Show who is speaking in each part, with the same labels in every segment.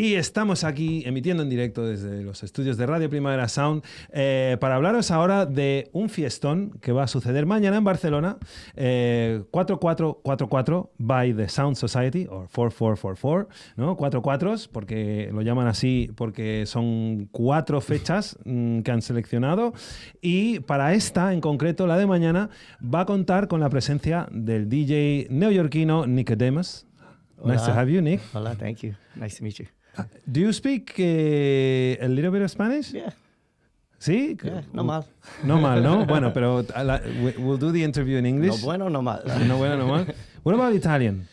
Speaker 1: Y estamos aquí emitiendo en directo desde los estudios de Radio Primavera Sound para hablaros ahora de un fiestón que va a suceder mañana en Barcelona, 4444 by the Sound Society, o 4444, ¿no? 4 cuatros, porque lo llaman así porque son 4 fechas que han seleccionado, y para esta en concreto, la de mañana, va a contar con la presencia del DJ neoyorquino Nickodemus.
Speaker 2: Hola.
Speaker 1: Nice to have you, Nick.
Speaker 2: Hola, thank you. Nice to meet you.
Speaker 1: Do you speak a little bit of Spanish?
Speaker 2: Yeah,
Speaker 1: ¿Sí?
Speaker 2: yeah, no mal.
Speaker 1: No mal, ¿no? Bueno, pero we'll do the interview in English.
Speaker 2: No bueno, no mal.
Speaker 1: No bueno, no mal. What about Italian?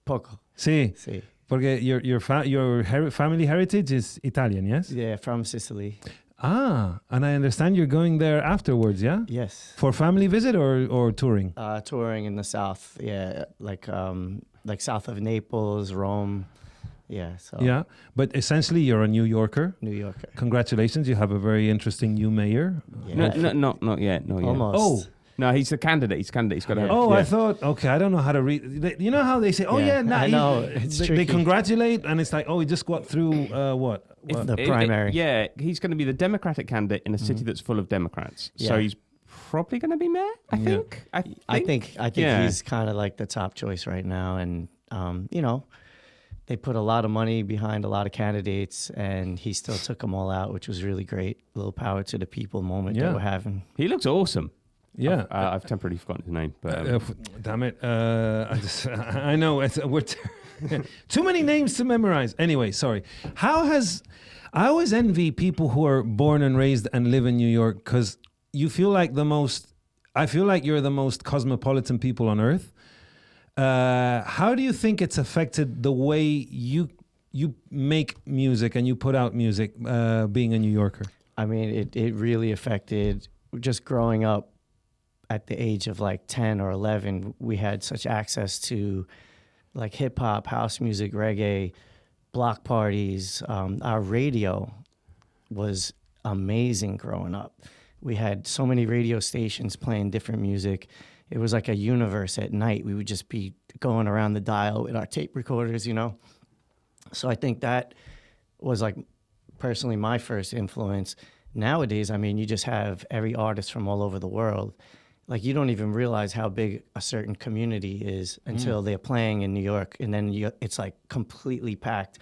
Speaker 2: Poco.
Speaker 1: Sí.
Speaker 2: Sí.
Speaker 1: Porque your family heritage is Italian, yes?
Speaker 2: Yeah, from Sicily.
Speaker 1: Ah, and I understand you're going there afterwards, yeah?
Speaker 2: Yes.
Speaker 1: For family visit or touring?
Speaker 2: Touring in the south. Yeah, like south of Naples, Rome. Yeah. So.
Speaker 1: Yeah, but essentially you're a New Yorker.
Speaker 2: New Yorker.
Speaker 1: Congratulations, you have a very interesting new mayor.
Speaker 2: Yeah.
Speaker 3: Not yet.
Speaker 2: Almost.
Speaker 1: Oh.
Speaker 3: No, he's the candidate. He's the candidate. He's got to.
Speaker 2: Yeah.
Speaker 1: Oh,
Speaker 3: yeah.
Speaker 1: I thought, okay, I don't know how to read. You know how they say, oh, yeah,
Speaker 2: I know. It's
Speaker 1: they
Speaker 2: tricky.
Speaker 1: congratulate, and it's like, oh, we just got through what?
Speaker 2: The primary.
Speaker 3: Yeah, he's going to be the Democratic candidate in a city that's full of Democrats.
Speaker 2: Yeah.
Speaker 3: So he's probably going to be mayor, I think.
Speaker 2: I think
Speaker 3: Yeah.
Speaker 2: he's kind of like the top choice right now, and you know, they put a lot of money behind a lot of candidates, and he still took them all out, which was really great. A little power to the people moment that we're having.
Speaker 3: He looks awesome.
Speaker 1: Yeah.
Speaker 3: I've temporarily forgotten his name, but
Speaker 1: Damn it. I know. We're too many names to memorize. Anyway, sorry. I always envy people who are born and raised and live in New York, because you feel like I feel like you're the most cosmopolitan people on earth. How do you think it's affected the way you make music and you put out music, being a New Yorker?
Speaker 2: I mean, it really affected just growing up. At the age of like 10 or 11, we had such access to like hip hop, house music, reggae, block parties. Our radio was amazing growing up. We had so many radio stations playing different music. It was like a universe at night. We would just be going around the dial with our tape recorders, you know? So I think that was like personally my first influence. Nowadays, I mean, you just have every artist from all over the world. Like, you don't even realize how big a certain community is until they're playing in New York, and then it's like completely packed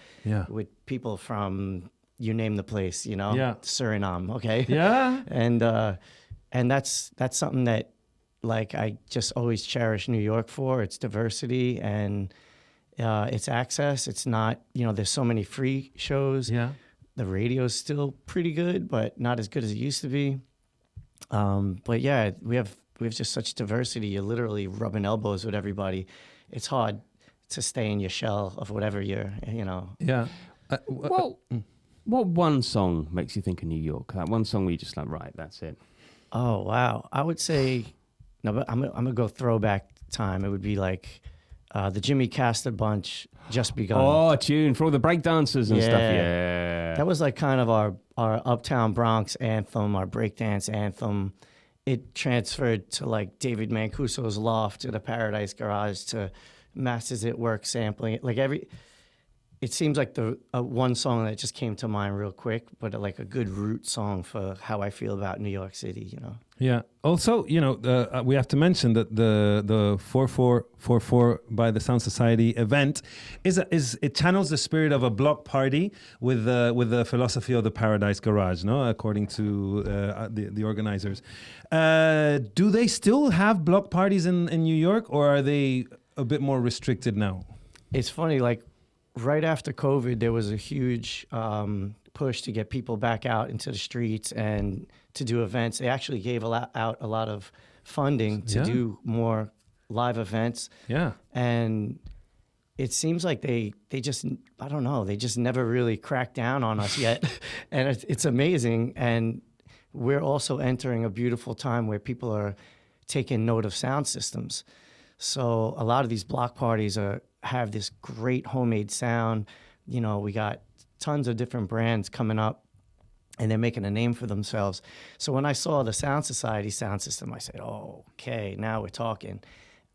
Speaker 2: with people from, you name the place, you know, Suriname, okay?
Speaker 1: Yeah.
Speaker 2: And that's something that, like, I just always cherish New York for. It's diversity and it's access. It's not, you know, there's so many free shows.
Speaker 1: Yeah.
Speaker 2: The radio's still pretty good, but not as good as it used to be. But yeah, we have just such diversity. You're literally rubbing elbows with everybody. It's hard to stay in your shell of whatever you're, you know.
Speaker 1: Yeah.
Speaker 3: what one song makes you think of New York? That one song where you just like, right, that's it.
Speaker 2: Oh, wow. I would say, no, but I'm going to go throwback time. It would be like the Jimmy Castor Bunch, Just Begun.
Speaker 3: Oh, tune for all the breakdancers and stuff. Yeah.
Speaker 2: That was like kind of our Uptown Bronx anthem, our breakdance anthem. It transferred to like David Mancuso's Loft, to the Paradise Garage, to Masters at Work sampling. Like it seems like the one song that just came to mind real quick, but like a good root song for how I feel about New York City, you know.
Speaker 1: Yeah. Also, you know, we have to mention that the 4444 by the Sound Society event it channels the spirit of a block party with the philosophy of the Paradise Garage, no? According to the organizers. Do they still have block parties in New York, or are they a bit more restricted now?
Speaker 2: It's funny, like right after COVID, there was a huge push to get people back out into the streets and to do events. They actually gave out a lot of funding to do more live events.
Speaker 1: Yeah.
Speaker 2: And it seems like they just, I don't know, they just never really cracked down on us yet. And it's amazing. And we're also entering a beautiful time where people are taking note of sound systems. So a lot of these block parties have this great homemade sound. You know, we got tons of different brands coming up, and they're making a name for themselves. So when I saw the Sound Society sound system, I said, oh, okay, now we're talking.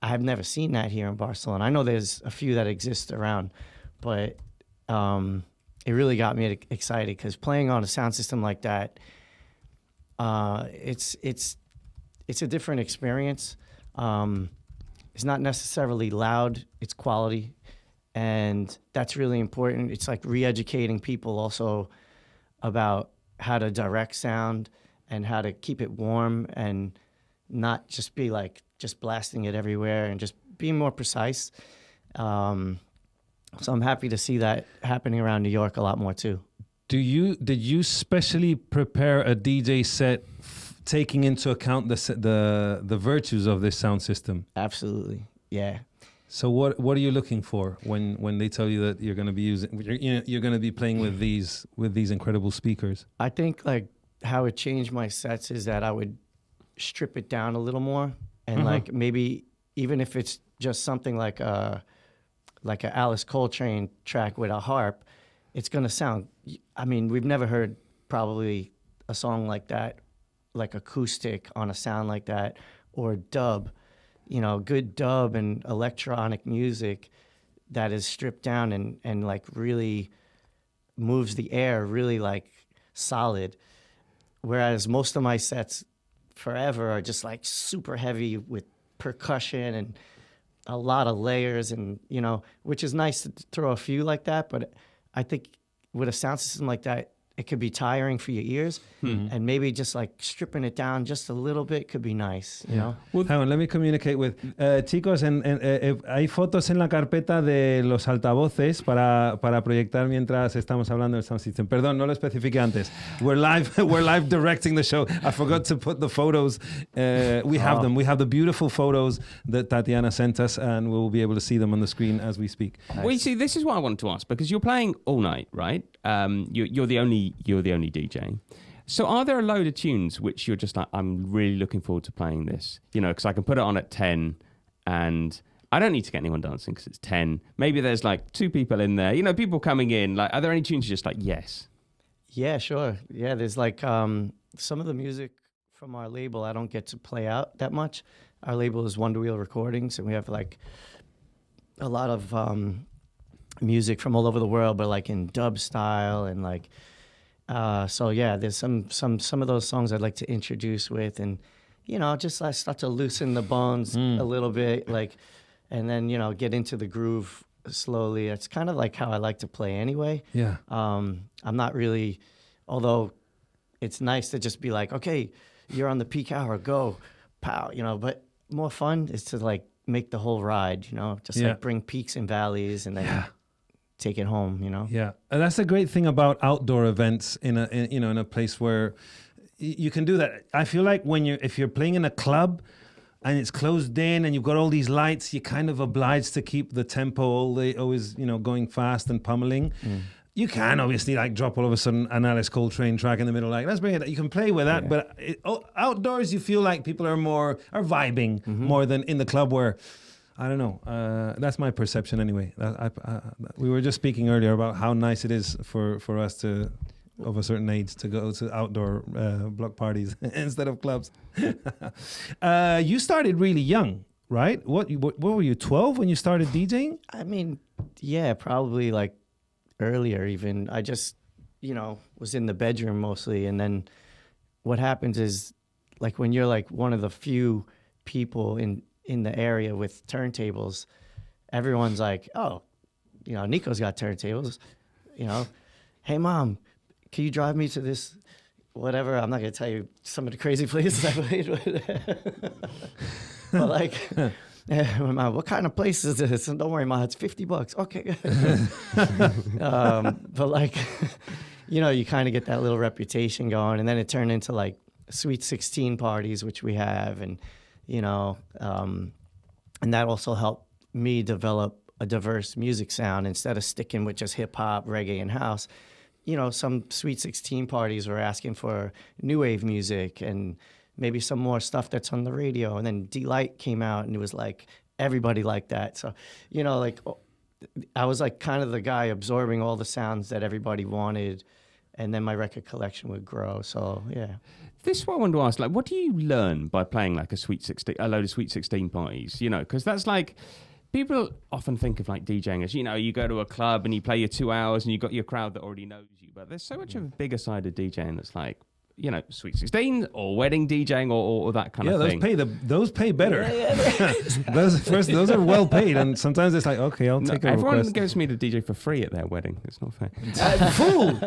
Speaker 2: I have never seen that here in Barcelona. I know there's a few that exist around, but it really got me excited because playing on a sound system like that, it's a different experience. It's not necessarily loud, it's quality. And that's really important. It's like re-educating people also about how to direct sound and how to keep it warm and not just be like just blasting it everywhere and just being more precise. So I'm happy to see that happening around New York a lot more too.
Speaker 1: Did you specially prepare a DJ set taking into account the virtues of this sound system?
Speaker 2: Absolutely, yeah.
Speaker 1: So what are you looking for when they tell you that you're going to be you're going to be playing with these incredible speakers?
Speaker 2: I think like how it changed my sets is that I would strip it down a little more and like maybe even if it's just something like a Alice Coltrane track with a harp, it's going to sound, I mean, we've never heard probably a song like that, like acoustic on a sound like that, or dub, you know, good dub and electronic music that is stripped down and like really moves the air really like solid. Whereas most of my sets forever are just like super heavy with percussion and a lot of layers and, you know, which is nice to throw a few like that. But I think with a sound system like that, it could be tiring for your ears, and maybe just like stripping it down just a little bit could be nice, you know?
Speaker 1: Well, hang on, let me communicate with... chicos, hay fotos en la carpeta de los altavoces para proyectar mientras estamos hablando del sound system. Perdón, no lo especifiqué antes. We're live directing the show. I forgot to put the photos. We have them. We have the beautiful photos that Tatiana sent us, and we'll be able to see them on the screen as we speak.
Speaker 3: Nice. Well, you see, this is what I wanted to ask, because you're playing all night, right? You're the only DJ. So are there a load of tunes which you're just like, I'm really looking forward to playing this? You know, because I can put it on at 10 and I don't need to get anyone dancing because it's 10. Maybe there's like 2 people in there. You know, people coming in. Like, are there any tunes you're just like, yes?
Speaker 2: Yeah, sure. Yeah, there's like some of the music from our label I don't get to play out that much. Our label is Wonder Wheel Recordings, and we have like a lot of music from all over the world, but like in dub style and like... so yeah, there's some of those songs I'd like to introduce with, and you know, just like start to loosen the bones a little bit, like, and then you know, get into the groove slowly. It's kind of like how I like to play anyway.
Speaker 1: Yeah.
Speaker 2: I'm not really, although it's nice to just be like, okay, you're on the peak hour, go, pow, you know. But more fun is to like make the whole ride, you know, just like bring peaks and valleys, and then. Take it home, you know.
Speaker 1: Yeah, and that's the great thing about outdoor events in a place where you can do that. I feel like if you're playing in a club and it's closed in and you've got all these lights, you're kind of obliged to keep the tempo always going fast and pummeling. You can obviously like drop all of a sudden an Alice Coltrane track in the middle, like let's bring it. You can play with that, but outdoors you feel like people are vibing more than in the club where. I don't know. That's my perception anyway. We were just speaking earlier about how nice it is for us of a certain age to go to outdoor block parties instead of clubs. You started really young, right? What were you, 12 when you started DJing?
Speaker 2: I mean, yeah, probably like earlier even. I just, was in the bedroom mostly. And then what happens is like when you're like one of the few people in the area with turntables, everyone's like, oh, Nico's got turntables, hey mom, can you drive me to this, whatever, I'm not going to tell you some of the crazy places I played with. But like, Mom, what kind of place is this? And don't worry, Mom, it's $50. Okay. But like, you kind of get that little reputation going, and then it turned into like Sweet 16 parties, which we have, and and that also helped me develop a diverse music sound instead of sticking with just hip hop, reggae, and house. Some Sweet 16 parties were asking for new wave music and maybe some more stuff that's on the radio. And then D-Light came out, and it was like everybody liked that. So, like I was like kind of the guy absorbing all the sounds that everybody wanted, and then my record collection would grow. So yeah.
Speaker 3: This is what I wanted to ask. Like, what do you learn by playing like a load of Sweet 16 parties? Because that's like, people often think of like DJing as, you go to a club and you play your 2 hours and you got your crowd that already knows you. But there's so much of a bigger side of DJing that's like, Sweet 16 or wedding DJing or that kind of thing.
Speaker 1: Those pay better. those are well paid, and sometimes it's like, okay, I'll take a
Speaker 3: everyone
Speaker 1: request.
Speaker 3: goes me to DJ for free at their wedding. It's not fair.
Speaker 1: Fool.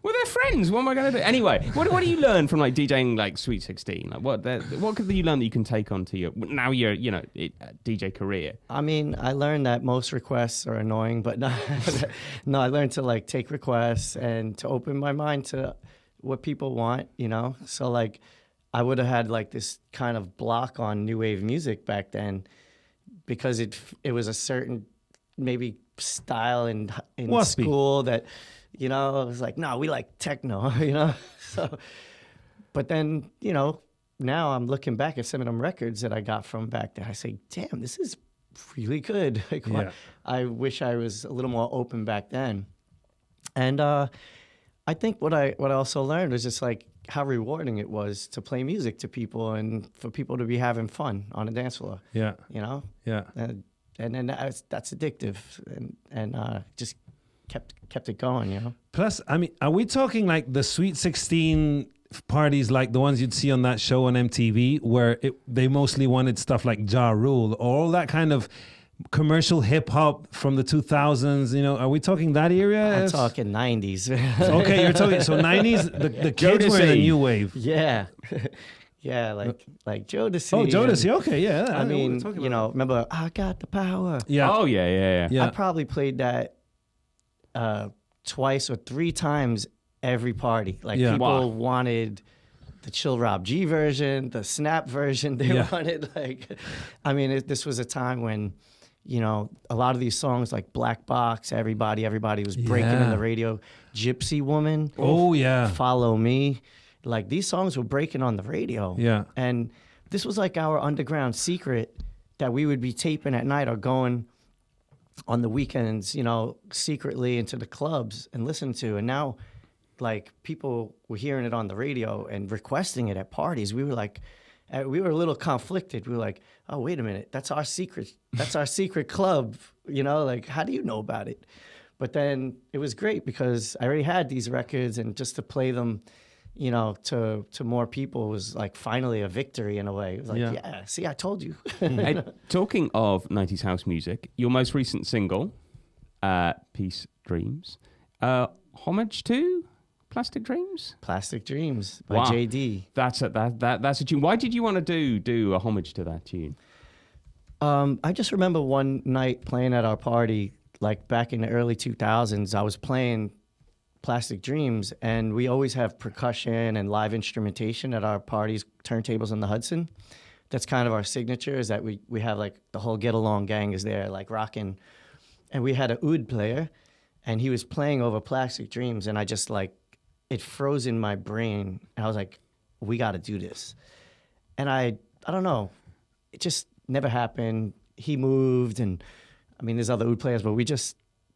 Speaker 3: Well, they're friends. What am I going to do? Anyway, what do you learn from like DJing like Sweet 16? Like what could you learn that you can take on to your DJ career?
Speaker 2: I mean, I learned that most requests are annoying, but no, I learned to like take requests and to open my mind to what people want, So like, I would have had like this kind of block on new wave music back then, because it was a certain maybe style in school that, it was like, no, we like techno, So, but then, now I'm looking back at some of them records that I got from back then. I say, damn, this is really good. Like, I wish I was a little more open back then. And I think what I also learned was just like how rewarding it was to play music to people and for people to be having fun on a dance floor.
Speaker 1: Yeah.
Speaker 2: Yeah. And then that's addictive, and just kept it going.
Speaker 1: Plus, I mean, are we talking like the Sweet 16 parties like the ones you'd see on that show on MTV, where they mostly wanted stuff like Ja Rule, or all that kind of commercial hip hop from the 2000s? Are we talking that era?
Speaker 2: I'm talking 90s.
Speaker 1: Okay, you're talking so 90s. The kids were in the new wave.
Speaker 2: Yeah, yeah, like Jodeci.
Speaker 1: Oh, Jodeci. Okay, yeah.
Speaker 2: I mean, remember I Got the Power?
Speaker 1: Yeah.
Speaker 3: Oh yeah.
Speaker 2: I probably played that twice or three times every party. Like people wanted the Chill Rob G version, the Snap version. They wanted this was a time when, a lot of these songs like Black Box, everybody was breaking in the radio. Gypsy Woman.
Speaker 1: Oh yeah.
Speaker 2: Follow Me. Like these songs were breaking on the radio.
Speaker 1: Yeah.
Speaker 2: And this was like our underground secret that we would be taping at night or going on the weekends, secretly into the clubs and listen to. And now, like, people were hearing it on the radio and requesting it at parties. We were like, we were a little conflicted. We were like, oh, wait a minute, that's our secret. That's our secret club. Like, how do you know about it? But then it was great because I already had these records, and just to play them, to more people was like finally a victory in a way. It was like, yeah see, I told you.
Speaker 3: Hey, talking of 90s house music, your most recent single, Peace Dreams, homage to Plastic Dreams?
Speaker 2: Plastic Dreams by JD.
Speaker 3: That's a tune. Why did you want to do a homage to that tune?
Speaker 2: I just remember one night playing at our party, like back in the early 2000s, I was playing Plastic Dreams, and we always have percussion and live instrumentation at our parties, turntables on the Hudson. That's kind of our signature, is that we have like the whole Get Along gang is there, like rocking. And we had a oud player, and he was playing over Plastic Dreams, and I just like, it froze in my brain. And I was like, we got to do this. And I don't know, it just never happened. He moved, and I mean, there's other oud players, but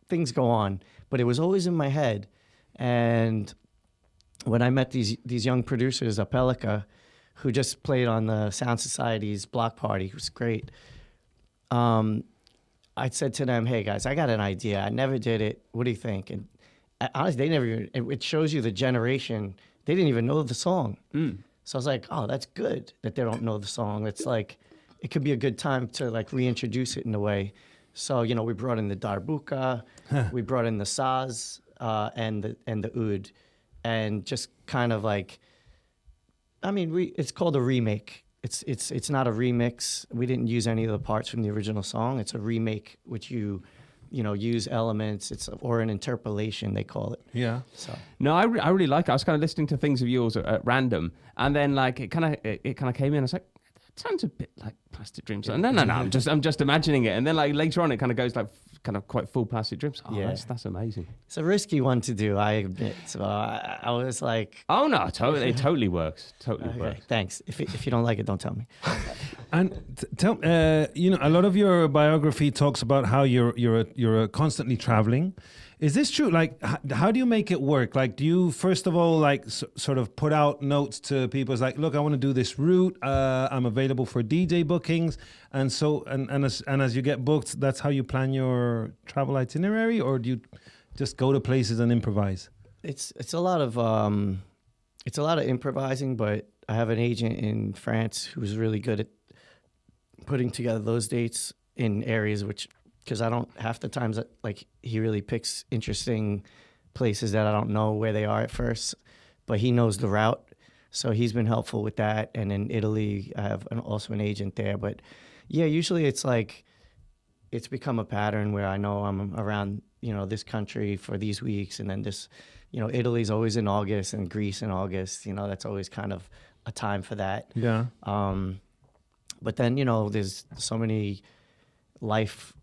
Speaker 2: things go on. But it was always in my head. And when I met these young producers, Apelica, who just played on the Sound Society's block party, it was great. I said to them, hey guys, I got an idea. I never did it. What do you think? And honestly, they never even, it shows you the generation. They didn't even know the song. So I was like, oh, that's good that they don't know the song. It's like, it could be a good time to like reintroduce it in a way. So, we brought in the darbuka, we brought in the saz, and the oud, and just kind of like, I mean, it's called a remake. It's not a remix. We didn't use any of the parts from the original song. It's a remake, which you use elements. Or an interpolation, they call it. Yeah. So
Speaker 3: no, I really like it. I was kind of listening to things of yours at random, and then like it kind of came in. I was like, that sounds a bit like Plastic Dreams. And no, I'm just imagining it. And then like later on, it kind of goes like kind of quite full Plastic Dreams. Oh, yeah. That's amazing.
Speaker 2: It's a risky one to do, I admit. So I was like,
Speaker 3: oh no, it totally works. Totally works.
Speaker 2: Thanks. If you don't like it, don't tell me.
Speaker 1: And tell a lot of your biography talks about how you're constantly traveling. Is this true? Like, how do you make it work? Like, do you first of all like sort of put out notes to people? It's like, look, I want to do this route. I'm available for DJ bookings, and so as you get booked, that's how you plan your travel itinerary, or do you just go to places and improvise?
Speaker 2: It's a lot of improvising, but I have an agent in France who's really good at putting together those dates in areas because I don't, half the times, like, he really picks interesting places that I don't know where they are at first, but he knows the route. So he's been helpful with that. And in Italy, I have also an agent there. But yeah, usually it's like, it's become a pattern where I know I'm around, this country for these weeks. And then this, Italy's always in August, and Greece in August, that's always kind of a time for that.
Speaker 1: Yeah.
Speaker 2: But then, there's so many life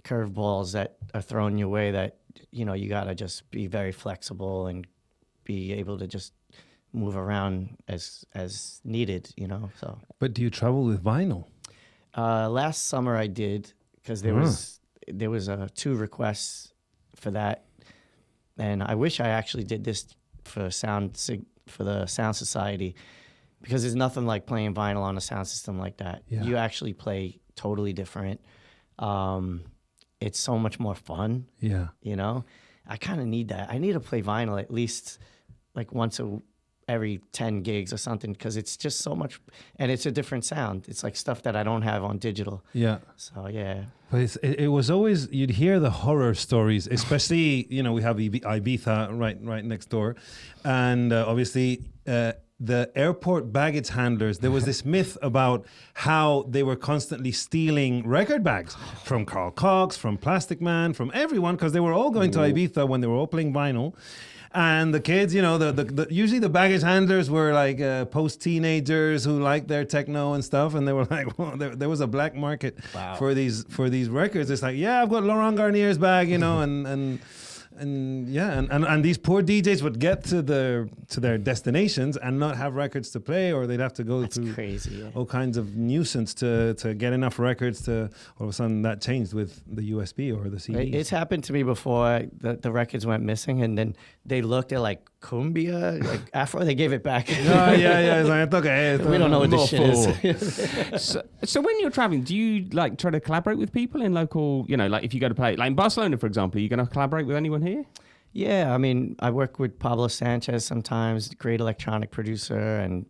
Speaker 2: curveballs that are thrown your way that, you got to just be very flexible and be able to just move around as needed, so.
Speaker 1: But do you travel with vinyl?
Speaker 2: Last summer I did, because there was 2 requests for that. And I wish I actually did this for the Sound Society, because there's nothing like playing vinyl on a sound system like that.
Speaker 1: Yeah.
Speaker 2: You actually play totally different. It's so much more fun.
Speaker 1: Yeah.
Speaker 2: I kind of need that. I need to play vinyl at least like once every 10 gigs or something, because it's just so much, and it's a different sound. It's like stuff that I don't have on digital.
Speaker 1: Yeah.
Speaker 2: So yeah.
Speaker 1: But it was always, you'd hear the horror stories, especially, we have Ibiza right next door. And obviously, the airport baggage handlers, there was this myth about how they were constantly stealing record bags from Carl Cox, from Plastic Man, from everyone, because they were all going to Ibiza when they were all playing vinyl. And the kids, usually the baggage handlers were like post-teenagers who liked their techno and stuff, and they were like, well, there was a black market for these records. It's like, yeah, I've got Laurent Garnier's bag, and these poor DJs would get to their destinations and not have records to play, or they'd have to go through all kinds of nuisance to get enough records to. All of a sudden, that changed with the USB or the CD.
Speaker 2: It's happened to me before. The records went missing, and then they looked at like cumbia, like Afro. They gave it back.
Speaker 1: Yeah. It's like, okay,
Speaker 2: we don't know what this shit is.
Speaker 3: So when you're traveling, do you like try to collaborate with people in local? Like if you go to play, like in Barcelona, for example, are you going to collaborate with anyone here?
Speaker 2: Yeah, I mean, I work with Pablo Sanchez sometimes, great electronic producer, and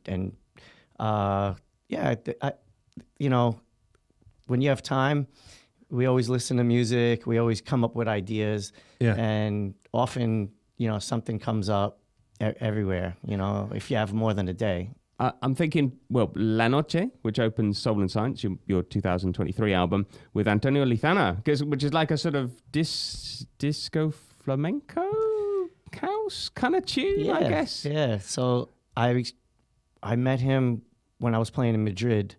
Speaker 2: when you have time, we always listen to music, we always come up with ideas, and often, something comes up everywhere, if you have more than a day.
Speaker 3: I'm thinking, La Noche, which opens Soul and Science, your 2023 album, with Antonio Lizana, which is like a sort of disco flamenco house kind of tune, I guess.
Speaker 2: Yeah. So I met him when I was playing in Madrid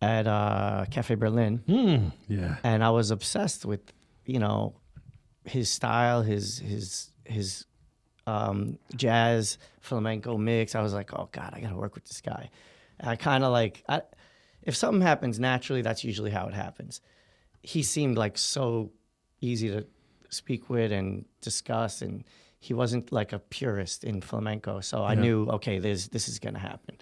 Speaker 2: at Cafe Berlin.
Speaker 1: Yeah.
Speaker 2: And I was obsessed with, his style, his jazz flamenco mix. I was like, oh God, I gotta work with this guy. And I kind of if something happens naturally, that's usually how it happens. He seemed like so easy to speak with and discuss, and he wasn't like a purist in flamenco, so I knew, okay, this is gonna happen.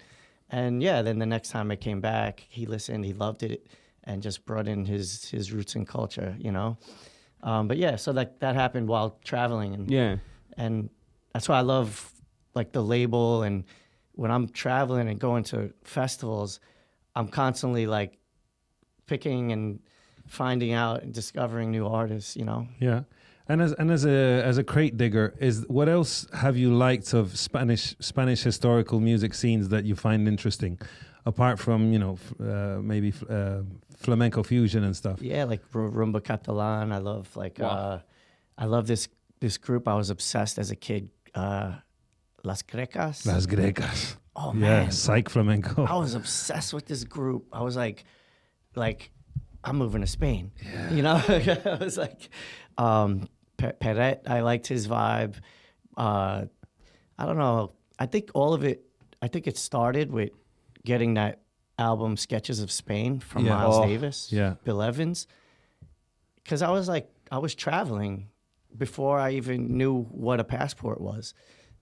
Speaker 2: And then the next time I came back, he listened, he loved it, and just brought in his roots and culture, but so that happened while traveling, and that's why I love like the label. And when I'm traveling and going to festivals, I'm constantly like picking and finding out and discovering new artists,
Speaker 1: Yeah. And as a crate digger, what else have you liked of Spanish historical music scenes that you find interesting, apart from maybe flamenco fusion and stuff?
Speaker 2: Yeah, like rumba catalan. I love I love this group. I was obsessed as a kid. Las Grecas.
Speaker 1: Las Grecas.
Speaker 2: Oh man,
Speaker 1: psych flamenco.
Speaker 2: I was obsessed with this group. I was like I'm moving to Spain. Yeah. I was like. Peret, I liked his vibe. I don't know. I think it started with getting that album Sketches of Spain from Miles Davis, Bill Evans. Because I was traveling before I even knew what a passport was.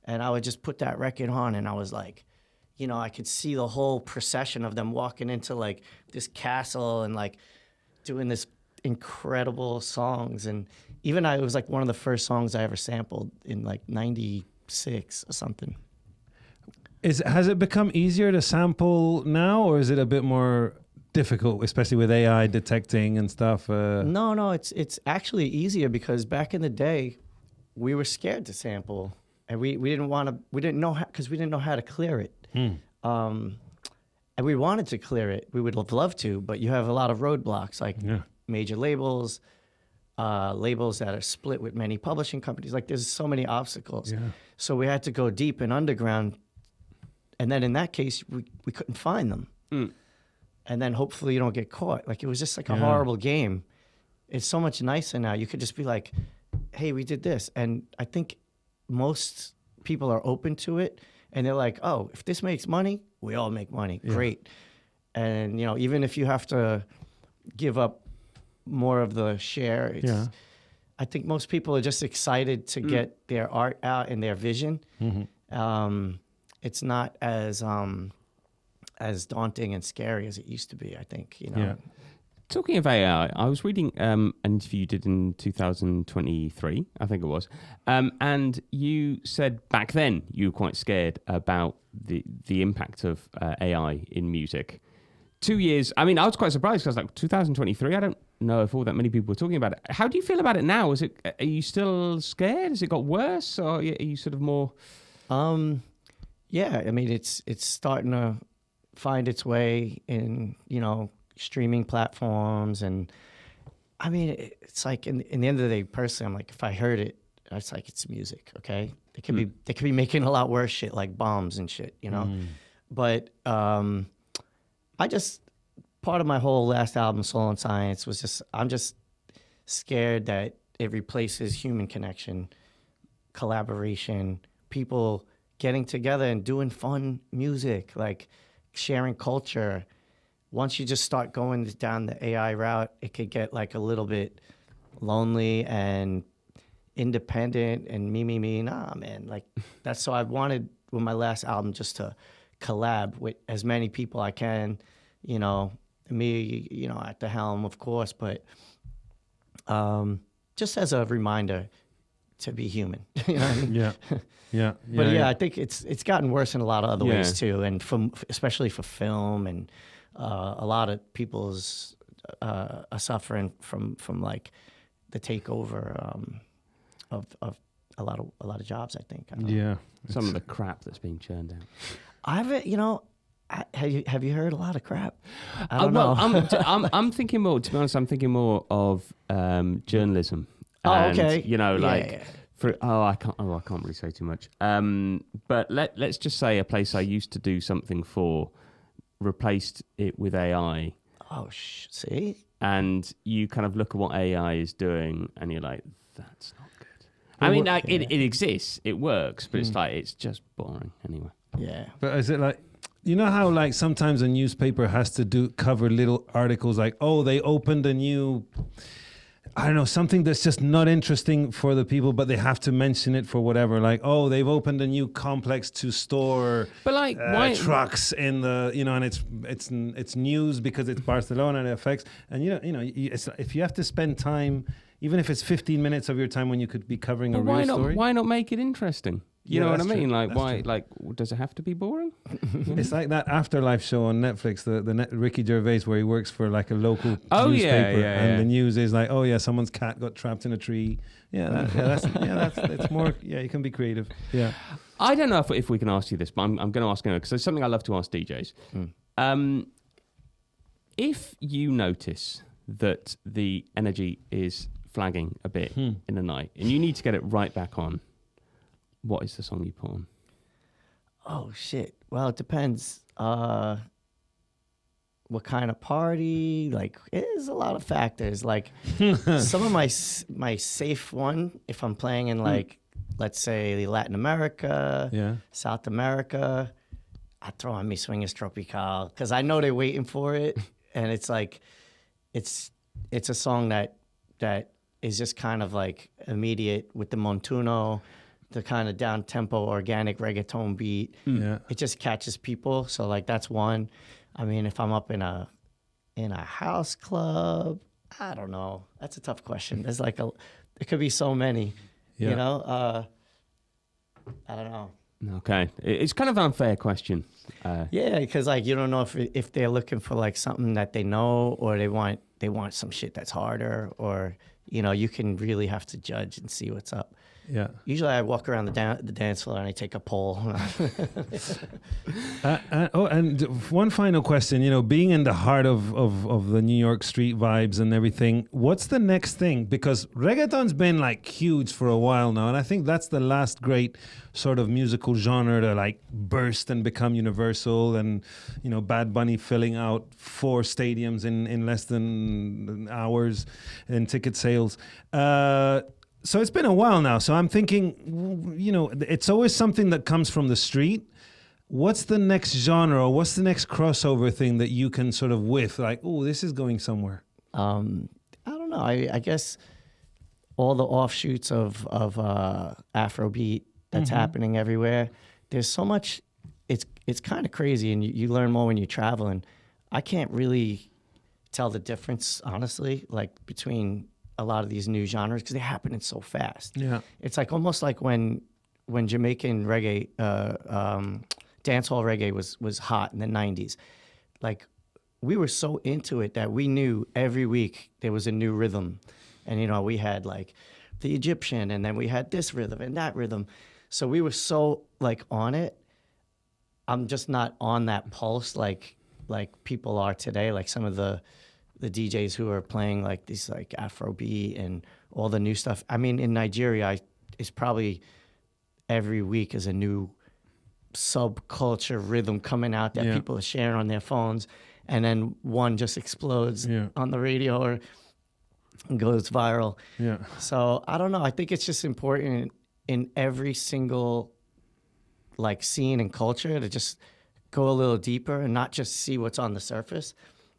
Speaker 2: And I would just put that record on, and I was like, you know, I could see the whole procession of them walking into like this castle and like doing this incredible songs. And even it was like one of the first songs I ever sampled in like 96 or something.
Speaker 1: Has it become easier to sample now, or is it a bit more difficult, especially with AI detecting and stuff?
Speaker 2: No, it's actually easier, because back in the day, we were scared to sample, and we didn't know how to clear it. And we wanted to clear it. We would have loved to, but you have a lot of roadblocks, like major labels, labels that are split with many publishing companies. Like, there's so many obstacles. So we had to go deep and underground. And then in that case, we couldn't find them. And then hopefully you don't get caught. Like, it was just like a horrible game. It's so much nicer now. You could just be like, hey, we did this. And I think most people are open to it. And they're like, oh, if this makes money, we all make money. Great. And, you know, even if you have to give up more of the share, I think most people are just excited to get their art out and their vision. It's not as daunting and scary as it used to be, I think, you know.
Speaker 3: Talking of AI, I was reading an interview you did in 2023, I think it was, and you said back then you were quite scared about the impact of AI in music. 2 years, I mean, I was quite surprised, because like 2023, I don't know if all that many people were talking about it. How do you feel about it now? Are you still scared? Has it got worse, or are you sort of more?
Speaker 2: Yeah, I mean, it's starting to find its way in, you know, streaming platforms. And I mean, it's like in the end of the day, personally, I'm like, if I heard it, it's like, it's music, okay? They could be making a lot worse shit, like bombs and shit, you know? But part of my whole last album, Soul and Science, was just, I'm just scared that it replaces human connection, collaboration, people getting together and doing fun music, like sharing culture. Once you just start going down the AI route, it could get like a little bit lonely and independent and me. Nah, man, like that's, so I wanted with my last album just to collab with as many people I can, you know, me, you know, at the helm, of course, but just as a reminder to be human. You know what I mean? But I think it's gotten worse in a lot of other ways too, and especially for film, and a lot of people's are suffering from like the takeover of a lot of jobs, I think.
Speaker 3: Some of the crap that's being churned out.
Speaker 2: Have you heard a lot of crap? I don't know.
Speaker 3: I'm thinking more. To be honest, I'm thinking more of journalism.
Speaker 2: And, okay.
Speaker 3: You know, like I can't really say too much. But let's just say a place I used to do something for replaced it with AI.
Speaker 2: Oh, see?
Speaker 3: And you kind of look at what AI is doing, and you're like, that's not good. I mean, like, it exists, it works, but it's like, it's just boring anyway.
Speaker 2: Yeah.
Speaker 1: But is it like, you know how like sometimes a newspaper has to cover little articles like, oh, they opened a new, I don't know, something that's just not interesting for the people, but they have to mention it for whatever. Like, oh, they've opened a new complex to store,
Speaker 3: but like
Speaker 1: trucks in the, you know, and it's news because it's Barcelona and it affects. And if you have to spend time, even if it's 15 minutes of your time when you could be covering a real story,
Speaker 3: why not make it interesting? You know what I mean? Like, why?
Speaker 1: True.
Speaker 3: Like, does it have to be boring?
Speaker 1: It's like that Afterlife show on Netflix, the Ricky Gervais, where he works for like a local newspaper, and the news is like, oh yeah, someone's cat got trapped in a tree. That's more. Yeah, you can be creative. Yeah.
Speaker 3: I don't know if we can ask you this, but I'm going to ask anyway, because it's something I love to ask DJs. If you notice that the energy is flagging a bit in the night, and you need to get it right back on, what is the song you put on?
Speaker 2: Oh, shit. Well, it depends. What kind of party? Like, there's a lot of factors. Like, some of my safe one, if I'm playing in, like, let's say Latin America, South America, I throw on Mi Swingers Tropical, because I know they're waiting for it. And it's like, it's a song that is just kind of like immediate with the montuno, the kind of down tempo organic reggaeton beat.
Speaker 1: Yeah.
Speaker 2: It just catches people. So like that's one. I mean, if I'm up in a house club, I don't know. That's a tough question. There's like it could be so many.
Speaker 1: Yeah.
Speaker 2: You know, I don't know.
Speaker 3: Okay, it's kind of an unfair question.
Speaker 2: Yeah, because like you don't know if they're looking for like something that they know, or they want some shit that's harder, or you know, you can really have to judge and see what's up.
Speaker 1: Yeah.
Speaker 2: Usually I walk around the dance floor and I take a poll.
Speaker 1: And one final question, you know, being in the heart of the New York street vibes and everything, what's the next thing? Because reggaeton's been like huge for a while now, and I think that's the last great sort of musical genre to like burst and become universal, and, you know, Bad Bunny filling out 4 stadiums in less than hours in ticket sales. So it's been a while now. So I'm thinking, you know, it's always something that comes from the street. What's the next genre, or what's the next crossover thing that you can sort of whiff? Like, oh, this is going somewhere.
Speaker 2: I don't know. I guess all the offshoots of Afrobeat that's happening everywhere. There's so much. It's kind of crazy, and you learn more when you're traveling. I can't really tell the difference, honestly, like between a lot of these new genres, because they're happening so fast.
Speaker 1: Yeah.
Speaker 2: It's like almost like when Jamaican reggae, dancehall reggae was hot in the 90s. Like, we were so into it that we knew every week there was a new rhythm. And, you know, we had like the Egyptian, and then we had this rhythm and that rhythm. So we were so like on it. I'm just not on that pulse like people are today, like some of the DJs who are playing like these like Afrobeat and all the new stuff. I mean, in Nigeria, it's probably every week is a new subculture rhythm coming out that people are sharing on their phones, and then one just explodes on the radio or goes viral.
Speaker 1: Yeah.
Speaker 2: So I don't know. I think it's just important in every single like scene and culture to just go a little deeper and not just see what's on the surface.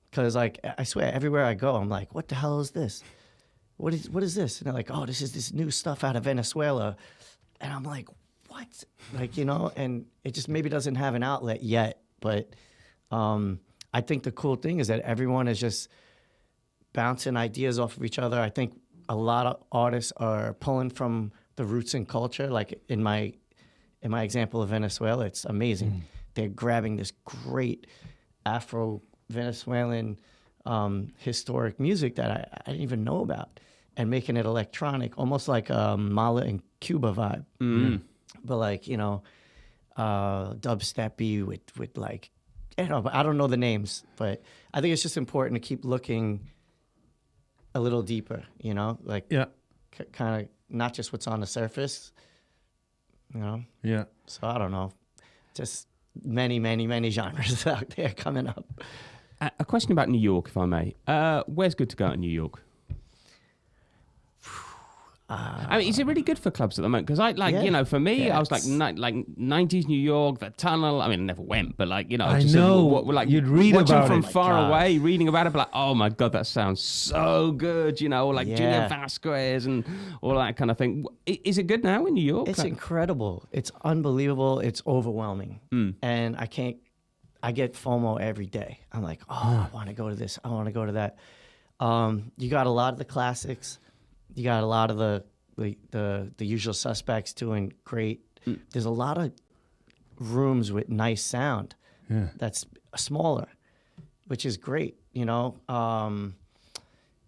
Speaker 2: Because, like, I swear, everywhere I go, I'm like, what the hell is this? What is this? And they're like, oh, this is this new stuff out of Venezuela. And I'm like, what? Like, you know, and it just maybe doesn't have an outlet yet. But I think the cool thing is that everyone is just bouncing ideas off of each other. I think a lot of artists are pulling from the roots and culture. Like, in my example of Venezuela, it's amazing. They're grabbing this great Afro-Venezuelan historic music that I didn't even know about, and making it electronic, almost like a Mala and Cuba vibe. But like, you know, dubsteppy with like, you know, I don't know the names, but I think it's just important to keep looking a little deeper, you know, like kind of not just what's on the surface, you know?
Speaker 1: Yeah.
Speaker 2: So I don't know, just many genres out there coming up.
Speaker 3: A question about New York, if I may. Where's good to go in New York? I mean, is it really good for clubs at the moment? Because you know, for me, I was like 90s New York, the Tunnel. I mean, I never went, but like, you know,
Speaker 1: I
Speaker 3: just
Speaker 1: know.
Speaker 3: Like
Speaker 1: You'd read
Speaker 3: watching
Speaker 1: about
Speaker 3: from
Speaker 1: it.
Speaker 3: far away, reading about it, but like, oh my god, that sounds so good. You know, like Julian Vasquez and all that kind of thing. Is it good now in New York?
Speaker 2: It's incredible. It's unbelievable. It's overwhelming, and I get FOMO every day. I'm like, oh, I want to go to this. I want to go to that. You got a lot of the classics. You got a lot of the usual suspects doing great. There's a lot of rooms with nice sound that's smaller, which is great. You know,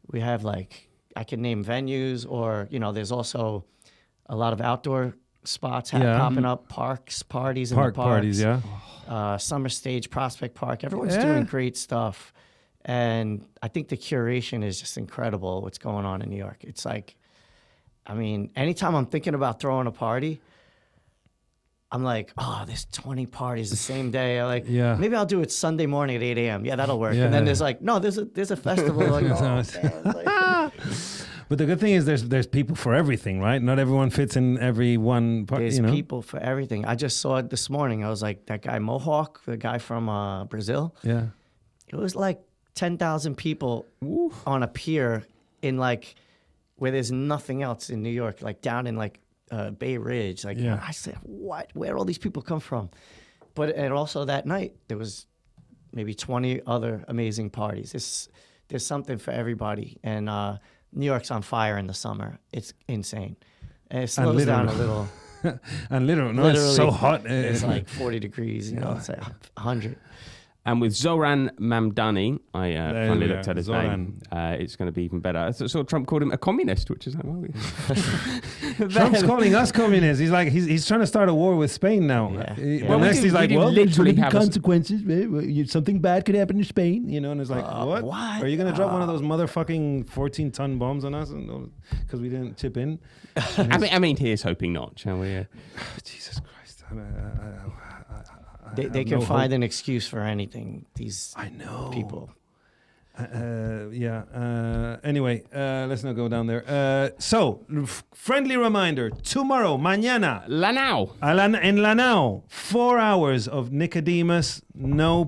Speaker 2: we have like, I can name venues, or, you know, there's also a lot of outdoor spots popping up, parks, parties in the parks.
Speaker 1: Parties,
Speaker 2: Summer Stage, Prospect Park. Everyone's doing great stuff. And I think the curation is just incredible, what's going on in New York. It's like, I mean, anytime I'm thinking about throwing a party, I'm like, oh, there's 20 parties the same day. I'm like, maybe I'll do it Sunday morning at 8 a.m. Yeah, that'll work. And then there's like, no, there's a festival. Like, oh, man.
Speaker 1: But the good thing is there's people for everything, right? Not everyone fits in every one part.
Speaker 2: There's
Speaker 1: you know?
Speaker 2: people for everything. I just saw it this morning. I was like, that guy Mohawk, the guy from Brazil.
Speaker 1: Yeah.
Speaker 2: It was like 10,000 people on a pier in like where there's nothing else in New York, like down in like Bay Ridge. Like
Speaker 1: Yeah.
Speaker 2: I said, what? Where all these people come from? And also that night there was maybe 20 other amazing parties. There's something for everybody, and New York's on fire in the summer. It's insane, and it slows down a little.
Speaker 1: And literally, it's so hot.
Speaker 2: It's like 40 degrees. You know, it's like 100.
Speaker 3: And with Zoran Mamdani, I finally looked at his
Speaker 1: Zoran.
Speaker 3: name. It's going to be even better. So Trump called him a communist, which is like, well,
Speaker 1: Trump's calling us communists. He's like, he's trying to start a war with Spain now.
Speaker 2: Yeah.
Speaker 3: Well,
Speaker 1: Next, he's like, well, there's
Speaker 3: literally
Speaker 1: going to be
Speaker 3: have
Speaker 1: consequences. Something bad could happen to Spain, you know. And it's like, what?
Speaker 2: What?
Speaker 1: Are you going to drop one of those motherfucking 14-ton bombs on us because we didn't chip in?
Speaker 3: I mean, here's hoping not, shall we?
Speaker 1: Jesus Christ.
Speaker 2: They can find an excuse for anything. These
Speaker 1: I know
Speaker 2: people.
Speaker 1: Anyway, let's not go down there. Friendly reminder: tomorrow, mañana,
Speaker 3: Lanao.
Speaker 1: in Lanao, 4 hours of Nickodemus. No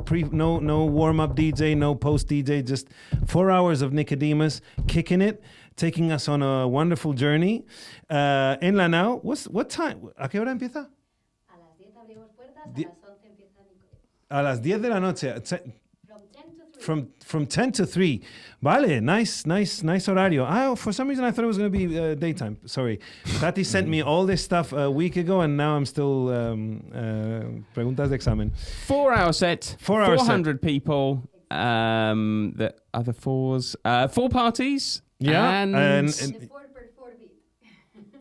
Speaker 1: warm up DJ, no post DJ. Just 4 hours of Nickodemus kicking it, taking us on a wonderful journey. In Lanao, what time? ¿A qué hora empieza?
Speaker 4: A las 10 abrimos puertas,
Speaker 1: Die-
Speaker 4: a las 11 empieza Nickodemus.
Speaker 1: A las 10 de la noche.
Speaker 4: From 10 to 3.
Speaker 1: From 10 to 3. Vale, nice horario. For some reason, I thought it was going to be daytime. Sorry. Tati sent me all this stuff a week ago, and now I'm still preguntas de examen.
Speaker 3: 4 hour set.
Speaker 1: 4 hour set.
Speaker 3: 400 people. The other fours. 4 parties.
Speaker 1: Yeah,
Speaker 3: And,
Speaker 4: It's 4 per 4 beat.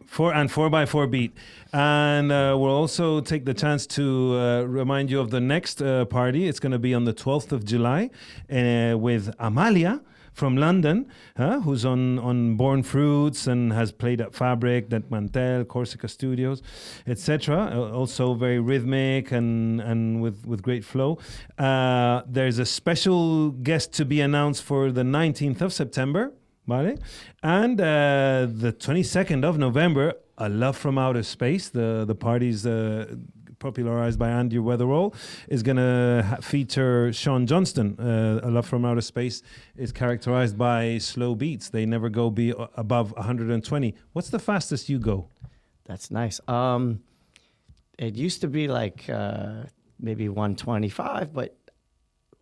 Speaker 1: 4x4 beat. And we'll also take the chance to remind you of the next party. It's going to be on the 12th of July with Amalia from London, who's on Born Fruits and has played at Fabric, at Mantel, Corsica Studios, etc. Also very rhythmic and with great flow. There's a special guest to be announced for the 19th of September. Vale? And the 22nd of November, A Love from Outer Space, the party's popularized by Andy Weatherall, is going to feature Sean Johnston. A Love from Outer Space is characterized by slow beats. They never go above 120. What's the fastest you go?
Speaker 2: That's nice. It used to be like maybe 125, but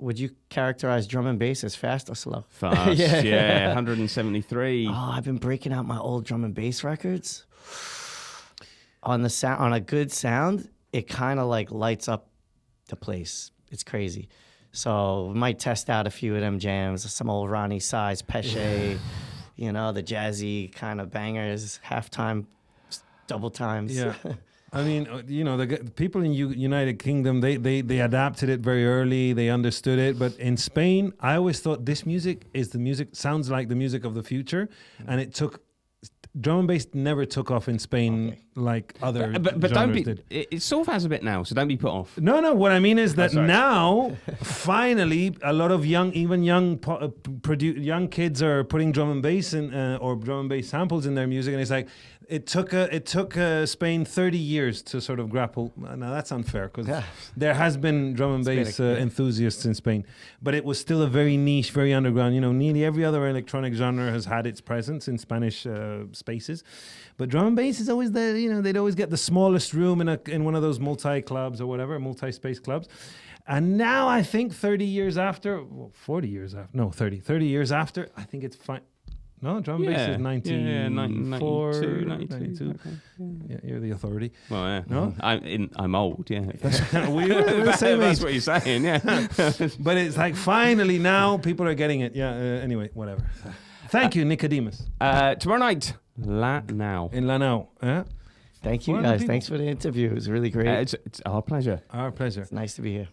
Speaker 2: would you characterize drum and bass as fast or slow?
Speaker 3: Fast, yeah, 173.
Speaker 2: Oh, I've been breaking out my old drum and bass records. On a good sound, it kind of like lights up the place. It's crazy. So we might test out a few of them jams, some old Ronnie Size, Pesce, you know, the jazzy kind of bangers, halftime, double times.
Speaker 1: Yeah. I mean, you know, the people in United Kingdom, they adapted it very early. They understood it. But in Spain, I always thought this music sounds like the music of the future. And drum and bass never took off in Spain like other
Speaker 3: But don't
Speaker 1: genres
Speaker 3: be.
Speaker 1: did.
Speaker 3: It sort of has a bit now, so don't be put off.
Speaker 1: No. What I mean is that
Speaker 3: sorry.
Speaker 1: now, finally, a lot of young kids are putting drum and bass or drum and bass samples in their music, and it's like it took Spain 30 years to sort of grapple. Now that's unfair because there has been drum and bass enthusiasts in Spain, but it was still a very niche, very underground. You know, nearly every other electronic genre has had its presence in Spanish spaces. But drum and bass is always they'd always get the smallest room in one of those multi-clubs or whatever, multi-space clubs. And now I think 30 years after, 40 years after, no, 30 years after, I think it's fine. No, drum and bass is 94, 92.
Speaker 3: Okay.
Speaker 1: Yeah, you're the authority.
Speaker 3: Well, yeah.
Speaker 1: No?
Speaker 3: I'm old, yeah.
Speaker 1: We're the same
Speaker 3: That's
Speaker 1: age.
Speaker 3: what you're saying, yeah.
Speaker 1: But it's like finally now people are getting it. Yeah, anyway, whatever. Thank you, Nickodemus.
Speaker 3: Tomorrow night, Now.
Speaker 1: In Lanao.
Speaker 2: Thank you,
Speaker 1: What
Speaker 2: guys.
Speaker 1: people-
Speaker 2: Thanks for the interview. It was really great.
Speaker 3: It's our pleasure.
Speaker 1: Our pleasure.
Speaker 2: It's nice to be here.